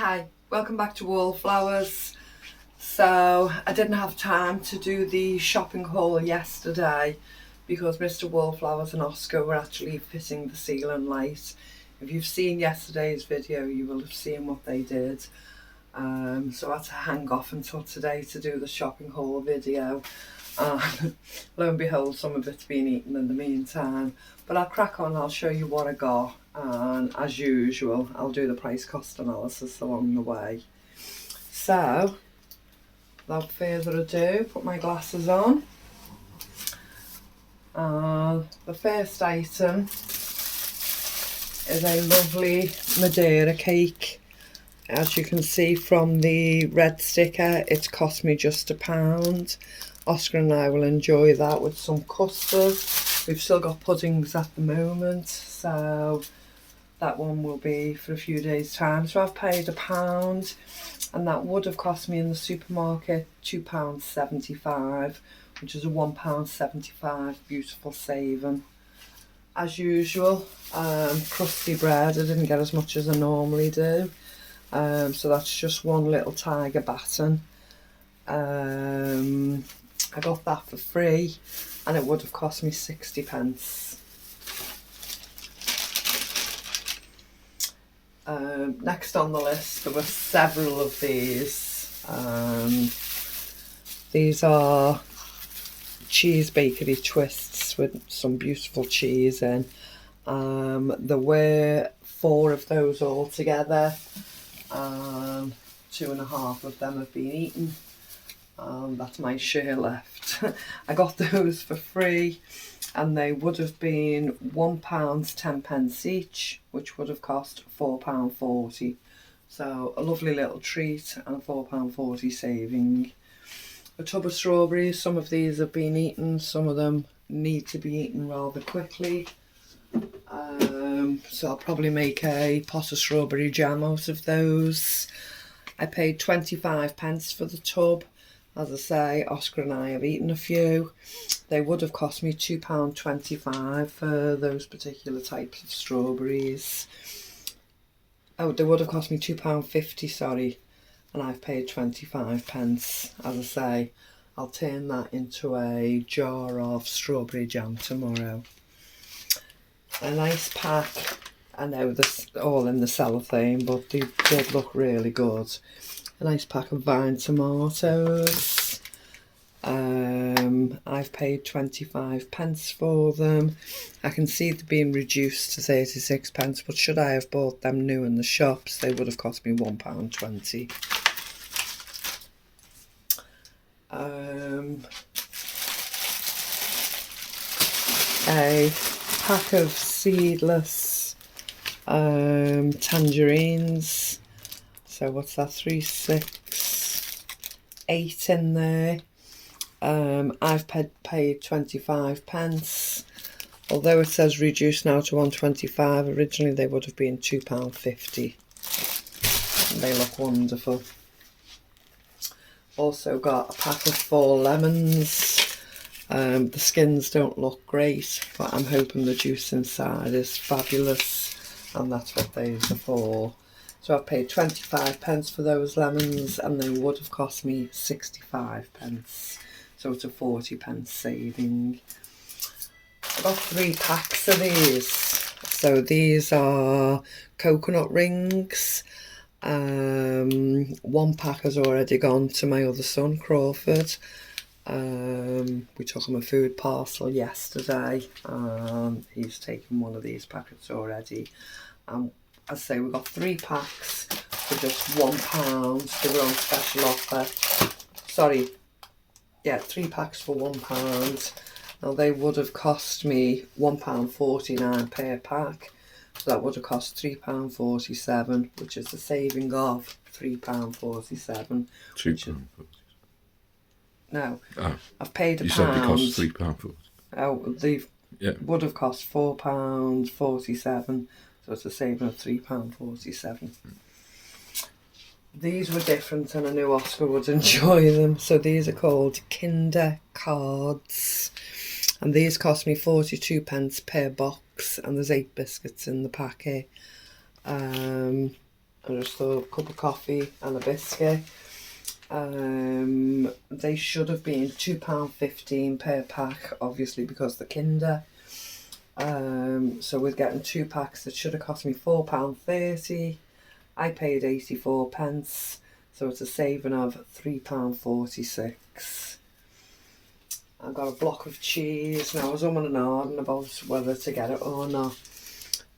Hi, welcome back to Wallflowers. So I didn't have time to do the shopping haul yesterday because Mr. Wallflowers and Oscar were actually fitting the ceiling light. If you've seen yesterday's video, you will have seen what they did. So I had to hang off until today to do the shopping haul video. Lo and behold, some of it's been eaten in the meantime. But I'll crack on, I'll show you what I got. And as usual, I'll do the price cost analysis along the way. So, without further ado, put my glasses on. The first item is a lovely Madeira cake. As you can see from the red sticker, it's cost me just £1. Oscar and I will enjoy that with some custard. We've still got puddings at the moment, so that one will be for a few days' time. So I've paid £1, and that would have cost me in the supermarket £2.75, which is a £1.75 beautiful saving. As usual, crusty bread. I didn't get as much as I normally do. So that's just one little tiger batten. I got that for free, and it would have cost me 60p. Next on the list, there were several of these. These are cheese bakery twists with some beautiful cheese in. There were 4 of those all together. 2.5 of them have been eaten. That's my share left. I got those for free, and they would have been £1.10 each, which would have cost £4.40. So a lovely little treat and a £4.40 saving. A tub of strawberries. Some of these have been eaten, some of them need to be eaten rather quickly. So I'll probably make a pot of strawberry jam out of those. I paid 25p for the tub. As I say, Oscar and I have eaten a few. They would have cost me £2.25 for those particular types of strawberries. Oh, they would have cost me £2.50, sorry, and I've paid 25p. As I say, I'll turn that into a jar of strawberry jam tomorrow. A nice pack. I know this all in the cellophane, but they did look really good. A nice pack of vine tomatoes. I've paid 25p for them. I can see they're being reduced to 36p, but should I have bought them new in the shops, they would have cost me £1.20. A pack of seedless tangerines. So what's that, 3, 6, 8 in there. I've paid 25p. Although it says reduced now to £1.25, originally they would have been £2.50. They look wonderful. Also got a pack of 4 lemons. The skins don't look great, but I'm hoping the juice inside is fabulous, and that's what these are for. So I paid 25p for those lemons, and they would have cost me 65p. So it's a 40p saving. I got 3 packs of these. So these are coconut rings. 1 pack has already gone to my other son, Crawford. We took him a food parcel yesterday, and he's taken one of these packets already. I say we got 3 packs for just £1. They were on special offer. Sorry, yeah, 3 packs for £1. Now they would have cost me £1.49 per pack. So that would have cost £3.47, which is a saving of £3.47. £2.40. No, Oh, I've paid £1. You said it cost £3.40. Oh, they would have cost £4.47. So it's a saving of £3.47. These were different, and I knew Oscar would enjoy them. So these are called Kinder Cards, and these cost me 42p per box, and there's 8 biscuits in the packet. I just thought a cup of coffee and a biscuit. They should have been £2.15 per pack, obviously because the Kinder. So we're getting 2 packs that should have cost me £4.30. I paid 84 pence, so it's a saving of £3.46. I got a block of cheese. Now I was umming and ahhing about whether to get it or not.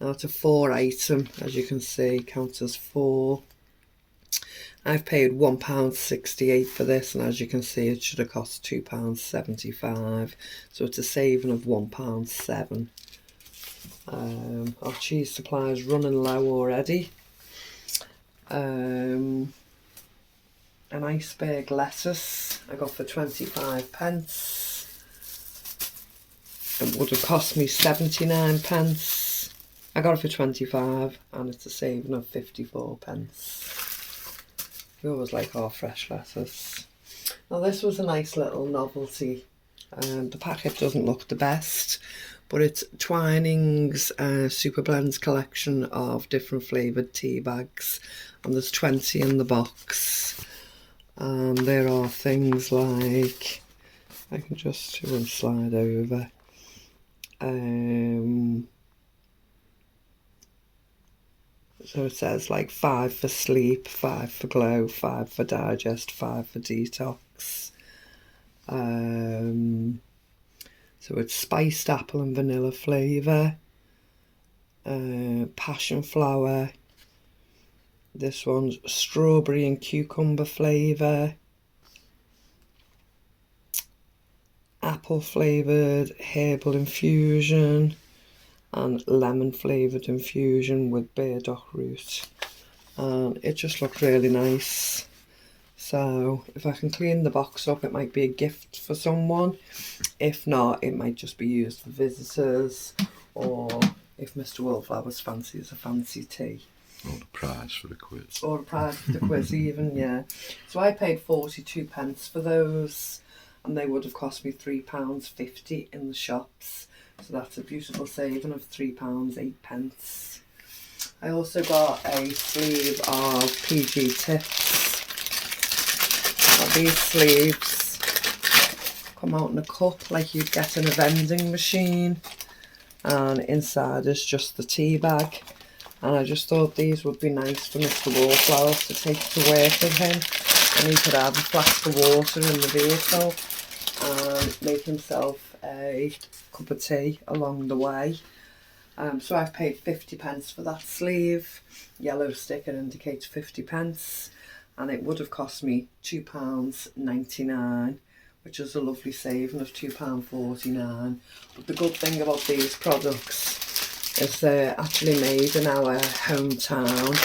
Now it's a 4 item, as you can see, counts as 4. I've paid £1.68 for this, and as you can see it should have cost £2.75, so it's a saving of £1.07. Our cheese supply is running low already. An iceberg lettuce I got for 25 pence. It would have cost me 79 pence. I got it for 25 and it's a saving of 54 pence. We always like our fresh lettuce. Now this was a nice little novelty. The packet doesn't look the best, but it's Twining's Super Blends collection of different flavoured tea bags, and there's 20 in the box. And there are things like, I can just slide over. So it says like 5 for sleep, 5 for glow, 5 for digest, 5 for detox. So it's spiced apple and vanilla flavour, passion flower. This one's strawberry and cucumber flavour, apple flavoured herbal infusion, and lemon flavoured infusion with burdock root. And it just looked really nice. So if I can clean the box up, it might be a gift for someone. If not, it might just be used for visitors, or if Mr. Wallflowers fancies a fancy tea. Or the prize for the quiz. Or a prize for the quiz even, yeah. So I paid 42 pence for those, and they would have cost me £3.50 in the shops. So that's a beautiful saving of £3.08. I also got a sleeve of PG Tips. These sleeves come out in a cup like you'd get in a vending machine, and inside is just the tea bag. And I just thought these would be nice for Mr. Wallflowers to take to work with him, and he could have a flask of water in the vehicle and make himself a cup of tea along the way. So I've paid 50 pence for that sleeve. Yellow sticker indicates 50 pence, and it would have cost me £2.99, which is a lovely saving of £2.49. But the good thing about these products is they're actually made in our hometown.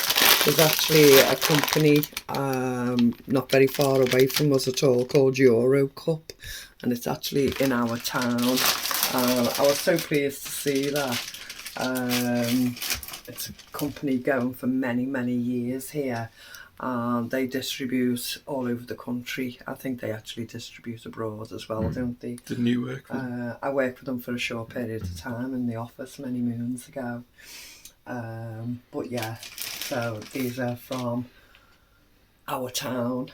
There's actually a company not very far away from us at all called Euro Cup, and it's actually in our town. I was so pleased to see that. It's a company going for many years here. They distribute all over the country. I think they actually distribute abroad as well, don't they? Didn't you work with them? I worked with them for a short period of time in the office many moons ago. But yeah, so these are from our town.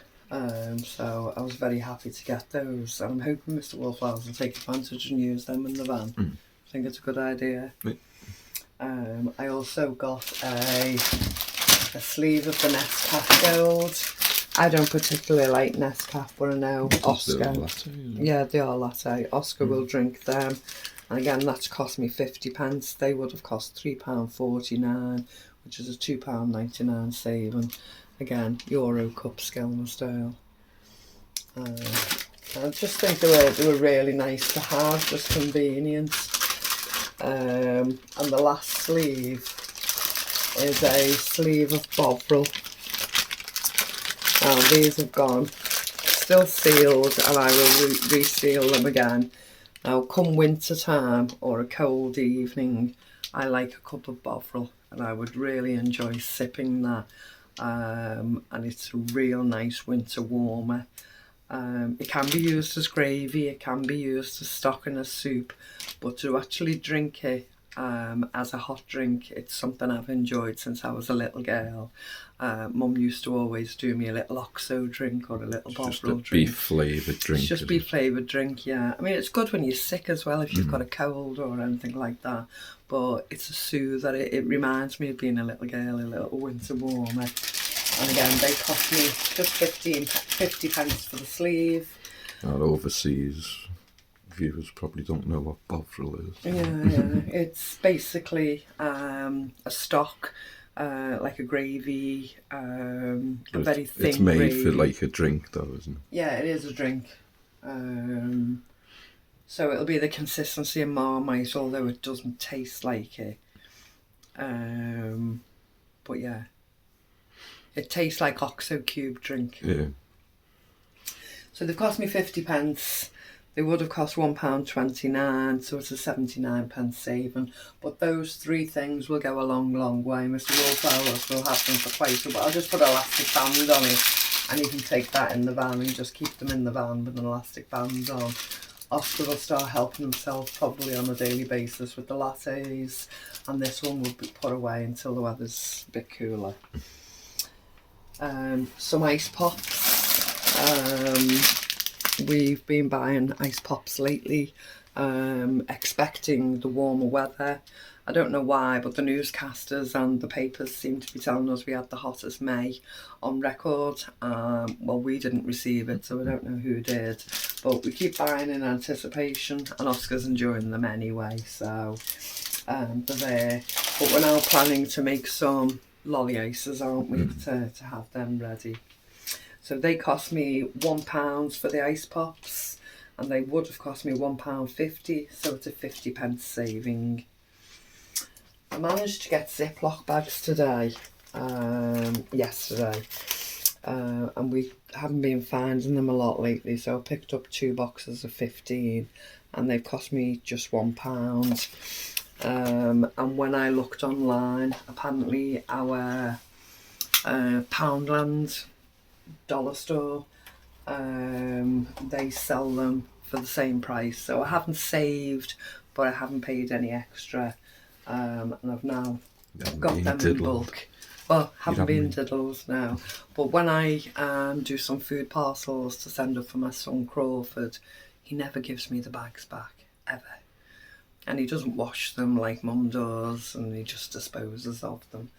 So I was very happy to get those. I'm hoping Mr. Wallflowers will take advantage and use them in the van. I think it's a good idea. Right. I also got a sleeve of the Nescafe Gold. I don't particularly like Nescafe, but I know Oscar. Latte, yeah, they are latte. Oscar will drink them. And again, that's cost me 50 pence. They would have cost £3.49, which is a £2.99 saving. Again, Euro Cup Skelmersdale. I just think they were really nice to have, just convenient. And the last sleeve is a sleeve of Bovril. Now these have gone, still sealed, and I will reseal them again. Now come winter time or a cold evening, I like a cup of Bovril, and I would really enjoy sipping that. And it's a real nice winter warmer. It can be used as gravy, it can be used as stock in a soup, but to actually drink it as a hot drink. It's something I've enjoyed since I was a little girl. Mum used to always do me a little OXO drink or a little Just a Bovril drink. beef flavoured drink. It's just beef flavoured drink, yeah. I mean, it's good when you're sick as well, if you've got a cold or anything like that. But it's a soother. It reminds me of being a little girl, a little winter warmer. And again, they cost me just 50 pence for the sleeve. Our overseas viewers probably don't know what Bovril is. Yeah. It's basically a stock, like a gravy, a very thin It's made gravy. for like a drink though, isn't it? Yeah, it is a drink. So it'll be the consistency of Marmite, although it doesn't taste like it. But yeah, it tastes like OXO cube drink. Yeah. So they've cost me 50 pence. They would have cost £1.29, so it's a 79 pence saving. But those three things will go a long, long way. Mr. Wallflowers will have them for quite a while. I'll just put an elastic band on it, and you can take that in the van and just keep them in the van with an elastic band on. Oscar will start helping himself probably on a daily basis with the lattes, and this one will be put away until the weather's a bit cooler. Some ice pops. We've been buying ice pops lately, expecting the warmer weather. I don't know why, but the newscasters and the papers seem to be telling us we had the hottest May on record. Well, we didn't receive it, so I don't know who did. But we keep buying in anticipation, and Oscar's enjoying them anyway, so they're there. But we're now planning to make some lolly ices, aren't we, to have them ready. So they cost me £1 for the ice pops, and they would have cost me £1.50, so it's a 50 pence saving. I managed to get Ziploc bags today, yesterday, and we haven't been finding them a lot lately, so I picked up 2 boxes of 15, and they've cost me just £1. And when I looked online, apparently our Poundland dollar store, they sell them for the same price, so I haven't saved, but I haven't paid any extra, and I've now got them in bulk. Well, haven't been diddles now, but when I do some food parcels to send up for my son Crawford, he never gives me the bags back, ever, and he doesn't wash them like Mum does, and he just disposes of them.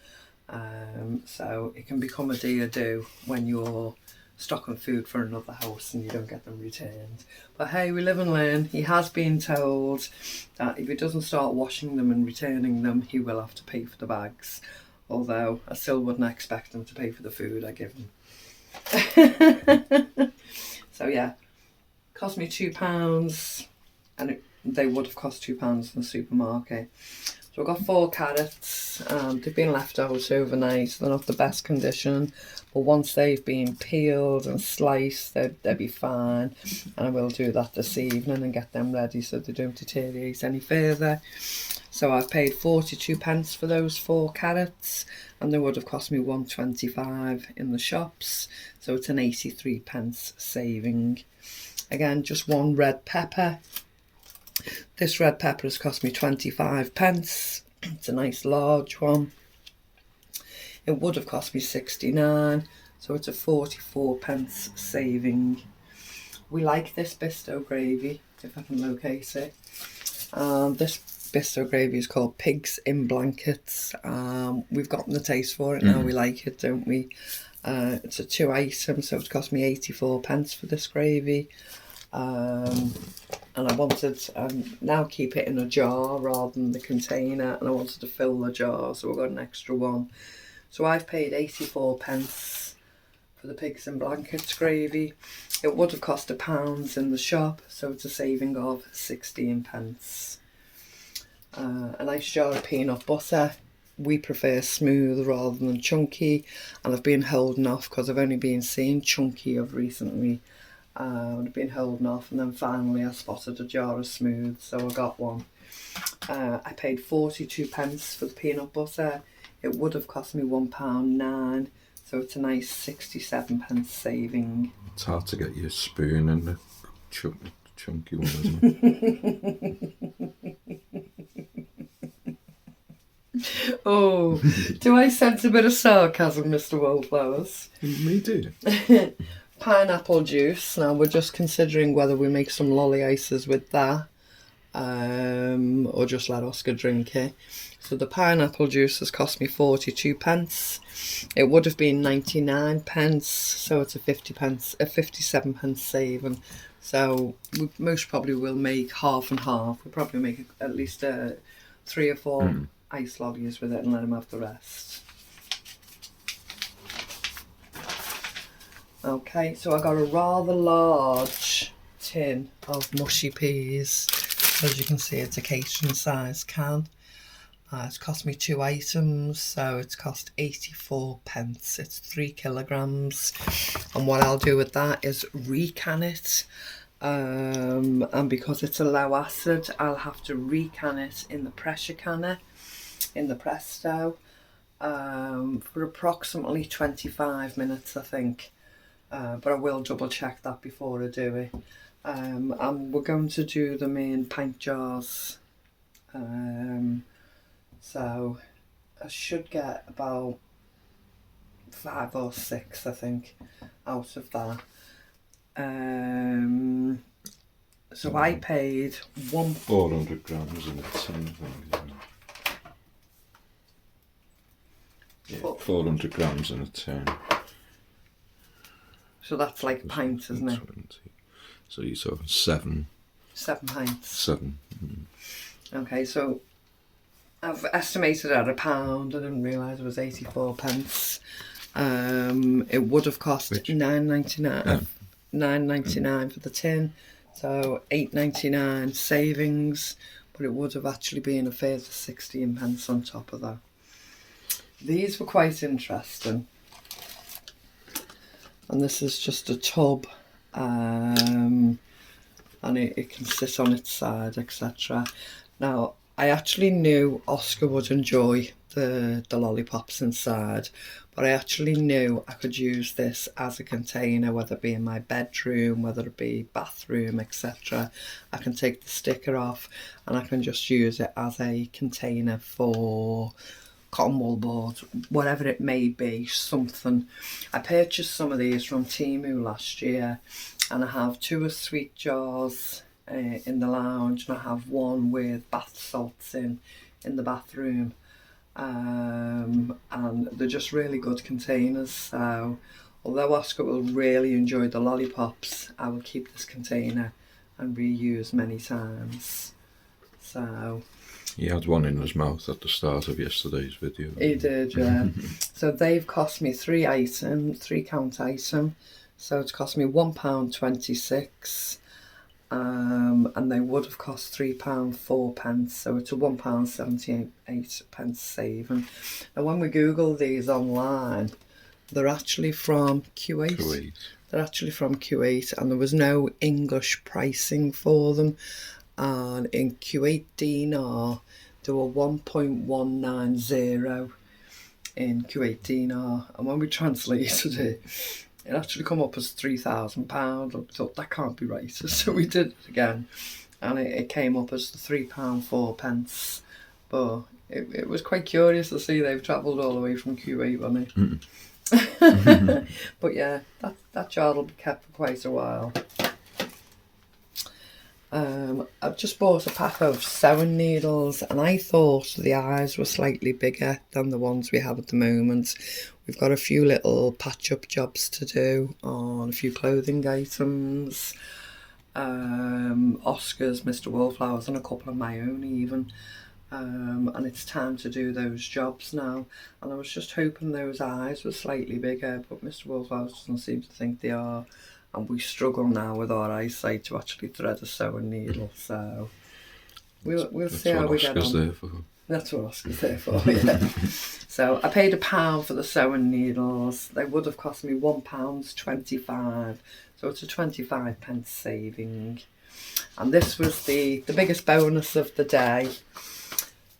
So it can become a do when you're stocking food for another house and you don't get them returned. But hey, we live and learn. He has been told that if he doesn't start washing them and returning them, he will have to pay for the bags. Although I still wouldn't expect him to pay for the food I give him. So yeah, cost me £2, and they would have cost £2 in the supermarket. So I've got 4 carrots. They've been left out overnight. They're not the best condition, but once they've been peeled and sliced, they'll be fine. And I will do that this evening and get them ready so they don't deteriorate any further. So I've paid 42 pence for those 4 carrots, and they would have cost me £1.25 in the shops. So it's an 83 pence saving. Again, just 1 red pepper. This red pepper has cost me 25 pence. It's a nice large one. It would have cost me 69, so it's a 44 pence saving. We like this Bisto gravy, if I can locate it. This Bisto gravy is called Pigs in Blankets. We've gotten the taste for it now. We like it, don't we? It's a 2 item, so it's cost me 84 pence for this gravy. And I wanted now keep it in a jar rather than the container, and I wanted to fill the jar, so I got an extra one. So I've paid 84 pence for the Pigs in Blankets gravy. It would have cost £1 in the shop, so it's a saving of 16 pence. A nice jar of peanut butter. We prefer smooth rather than chunky, and I've been holding off because I've only been seeing chunky of recently. I've been holding off, and then finally I spotted a jar of smooth, so I got one. I paid 42 pence for the peanut butter. It would have cost me £1.09, so it's a nice 67 pence saving. It's hard to get your spoon in the chunky one, isn't it? Oh, do I sense a bit of sarcasm, Mr. Wallflowers? Me do. Pineapple juice. Now we're just considering whether we make some lolly ices with that, or just let Oscar drink it. So the pineapple juice has cost me 42 pence. It would have been 99 pence, so it's a 57 pence saving. So we most probably will make half and half. We'll probably make at least 3 or 4 ice lollies with it and let him have the rest. Okay, so I got a rather large tin of mushy peas. As you can see, it's a catering size can. It's cost me 2 items, so it's cost 84 pence. It's 3 kilograms. And what I'll do with that is recan it. And because it's a low acid, I'll have to recan it in the pressure canner, in the Presto, for approximately 25 minutes, I think. But I will double check that before I do it. And we're going to do them in pint jars. So I should get about 5 or 6, I think, out of that. So I paid 400 grams in a tin, I think, isn't it? Yeah, 400 grams in a tin. So that's like a pint, isn't it? 20. So you're talking 7. 7 pints. 7. Okay, so I've estimated at £1. I didn't realise it was 84 pence. It would have cost £9.99 for the tin, so £8.99 savings, but it would have actually been a further 16 pence on top of that. These were quite interesting. And this is just a tub, and it can sit on its side, etc. Now, I actually knew Oscar would enjoy the lollipops inside, but I actually knew I could use this as a container, whether it be in my bedroom, whether it be bathroom, etc. I can take the sticker off and I can just use it as a container for cotton wool board, whatever it may be, something. I purchased some of these from Temu last year, and I have 2 sweet jars in the lounge, and I have 1 with bath salts in the bathroom, and they're just really good containers. So although Oscar will really enjoy the lollipops, I will keep this container and reuse many times. So he had one in his mouth at the start of yesterday's video. he did, yeah. So they've cost me 3 count item. So it's cost me £1.26. And they would have cost £3.04, so it's a £1.78 saving. And when we Google these online, they're actually from Kuwait. They're actually from Kuwait, and there was no English pricing for them. And in Kuwait dinar, they were 1.190 in Kuwait dinar, and when we translated it, it actually come up as £3,000. I thought that can't be right, so we did it again, and it came up as the £3.04. But it was quite curious to see they've travelled all the way from Kuwait, wasn't it? But yeah, that jar will be kept for quite a while. I've just bought a pack of sewing needles, and I thought the eyes were slightly bigger than the ones we have at the moment. We've got a few little patch-up jobs to do on a few clothing items, Oscar's, Mr. Wallflowers, and a couple of my own even. And it's time to do those jobs now. And I was just hoping those eyes were slightly bigger, but Mr. Wallflowers doesn't seem to think they are. And we struggle now with our eyesight to actually thread a sewing needle, so we'll see how we get on. That's what Oscar's there for, yeah. So I paid £1 for the sewing needles. They would have cost me £1.25, so it's a 25 pence saving. And this was the biggest bonus of the day.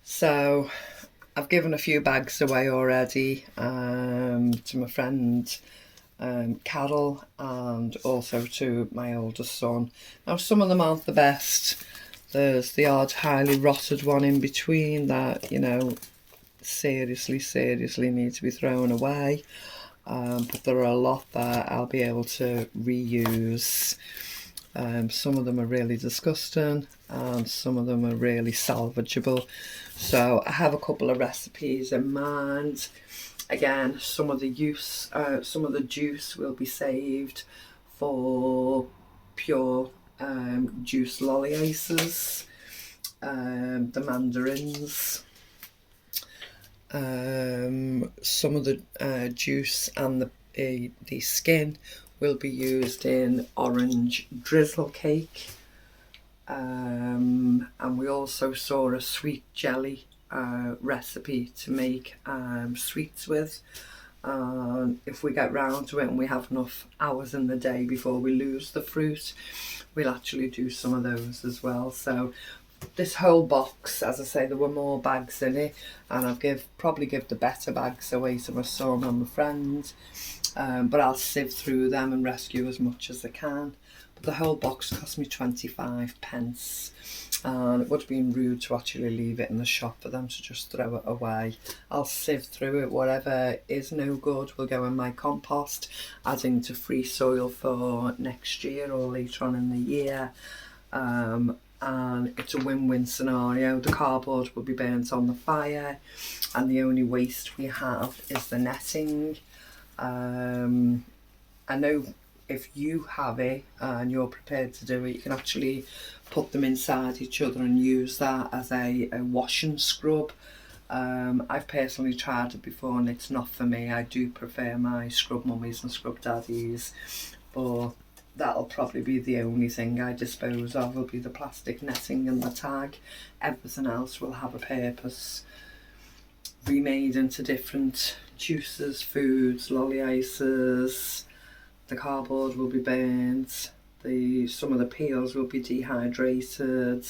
So I've given a few bags away already to my friend Carol, and also to my oldest son. Now some of them aren't the best. There's the odd highly rotted one in between that, you know, seriously need to be thrown away. But there are a lot that I'll be able to reuse. Some of them are really disgusting and some of them are really salvageable. So I have a couple of recipes in mind. Again, some of the juice will be saved for pure juice lolly ices, the mandarins. Some of the juice and the skin will be used in orange drizzle cake. And we also saw a sweet jelly recipe to make sweets with. If we get round to it and we have enough hours in the day before we lose the fruit, we'll actually do some of those as well. So this whole box, as I say, there were more bags in it, and I'll probably give the better bags away to my son and my friend, but I'll sieve through them and rescue as much as I can. But the whole box cost me 25 pence, and it would have been rude to actually leave it in the shop for them to just throw it away. I'll sieve through it. Whatever is no good will go in my compost, adding to free soil for next year or later on in the year. And it's a win-win scenario. The cardboard will be burnt on the fire, and the only waste we have is the netting. I know if you have it and you're prepared to do it, you can actually put them inside each other and use that as a wash and scrub. I've personally tried it before and it's not for me. I do prefer my scrub mummies and scrub daddies, but that'll probably be the only thing I dispose of, will be the plastic netting and the tag. Everything else will have a purpose. Remade into different juices, foods, lolly ices. The cardboard will be burnt. Some of the peels will be dehydrated.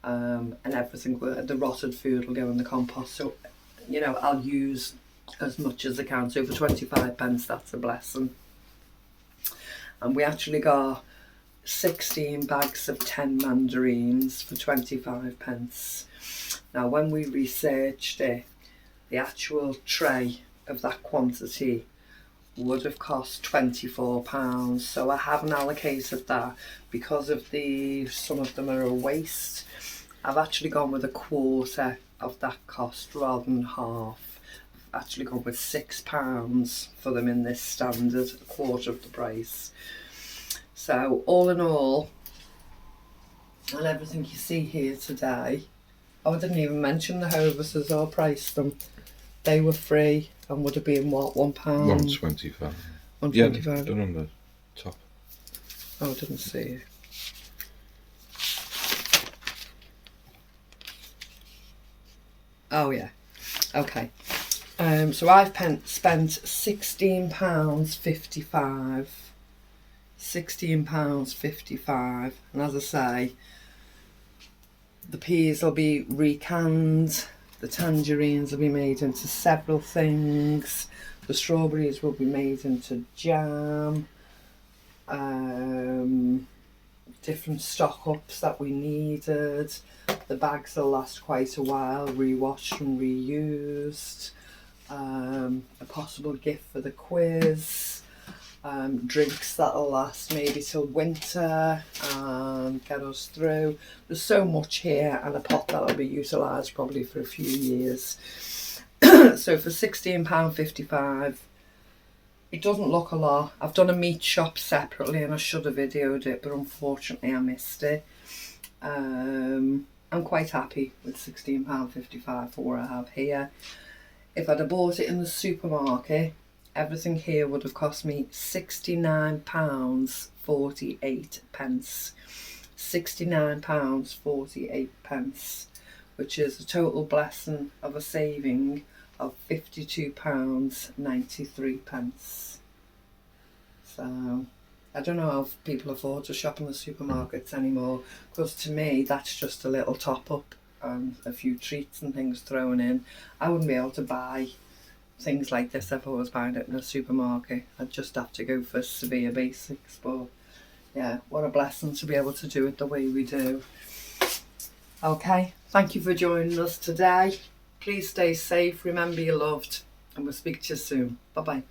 And everything, the rotted food will go in the compost. So, you know, I'll use as much as I can. So for 25 pence, that's a blessing. And we actually got 16 bags of 10 mandarins for 25 pence. Now, when we researched it, the actual tray of that quantity would have cost £24. So I haven't allocated that because of some of them are a waste. I've actually gone with a quarter of that cost rather than half. I've actually gone with £6 for them in this standard, a quarter of the price. So all in all, and everything you see here today, I didn't even mention the hovuses or price them. They were free and would have been what, £1? £1.25. £1.25. Yeah, done on the top. Oh, I didn't see it. Oh yeah, okay. So I've spent £16.55. £16.55, and as I say, the peas will be recanned, the tangerines will be made into several things, the strawberries will be made into jam, different stock ups that we needed. The bags will last quite a while, rewashed and reused. A possible gift for the quiz. Drinks that'll last maybe till winter and get us through. There's so much here, and a pot that'll be utilised probably for a few years. So for £16.55, it doesn't look a lot. I've done a meat shop separately and I should have videoed it, but unfortunately I missed it. I'm quite happy with £16.55 for what I have here. If I'd have bought it in the supermarket, everything here would have cost me £69.48. £69.48, which is a total blessing of a saving of £52.93. So I don't know how people afford to shop in the supermarkets anymore, because to me that's just a little top up and a few treats and things thrown in. I wouldn't be able to buy things like this if I was buying it in a supermarket. I'd just have to go for severe basics, but yeah, what a blessing to be able to do it the way we do. Okay, thank you for joining us today. Please stay safe, remember you're loved, and we'll speak to you soon. Bye bye.